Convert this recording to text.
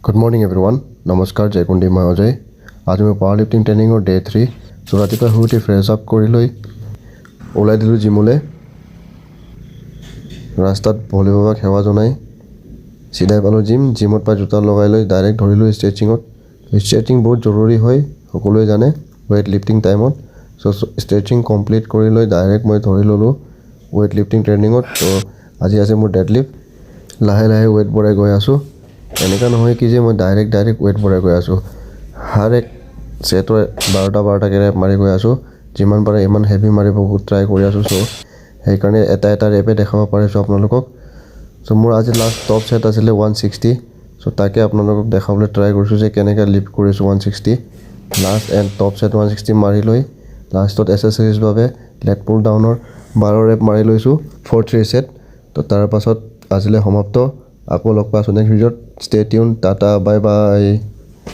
Good morning everyone. Namaskar Jaikundi Mahojay. आज मैं power lifting training और डे 3 सो रातिपुৱা শুই ফ্ৰেছ আপ কৰি লৈ ওলাই দিলোঁ জিমলৈ ৰাস্তাত ভলি বাবাক সেৱা জনাই চিধাই পালোঁ জিমত পাই জোতা লগাই লৈ ডাইৰেক্ট ধৰিলোঁ ষ্ট্ৰেচিঙত ষ্ট্ৰেচিং বহুত জৰুৰী হয় সকলোৱে জানে ৱেইট লিফটিং টাইমত সো ষ্ট্ৰেচিং কমপ্লিট কৰি লৈ ডাইৰেক্ট মই ধৰি ল'লোঁ ৱেইট লিফটিং ট্ৰেনিঙত তো আজি আছে মোৰ ডেডলিফ্ট লাহে লাহে ৱেইট বঢ়াই গৈ আছোঁ এনেকা নহয় কি যে মই ডাইৰেক্ট ৱেইট বঢ়াই গৈ আছোঁ হৰ এক সেটৰ 12টা কে ৰেপ মাৰি গৈ আছোঁ যিমান পাৰে ইমান হেভি মাৰিব ট্ৰাই কৰি আছোঁ সো সেইকাৰণে এটা ৰেপে দেখাব পাৰিছোঁ আপোনালোকক সো মোৰ আজি লাষ্ট টপ সেট আছিলে 160 সো তাকে আপোনালোকক দেখাবলৈ ট্ৰাই কৰিছোঁ যে কেনেকৈ লিফ্ট কৰিছোঁ 160 লাষ্ট এণ্ড টপ সেট 160 মাৰি লৈ লাষ্টত এক্সাৰসাইজ বাবে লেগ পুল ডাউনৰ 12 ৰেপ মাৰি লৈছোঁ 4-3 সেট তো তাৰ পাছত আজিলৈ সমাপ্ত আকৌ লগ পাইছোঁ নেক্সট ভিডিঅ'ত stay tune tata bye bye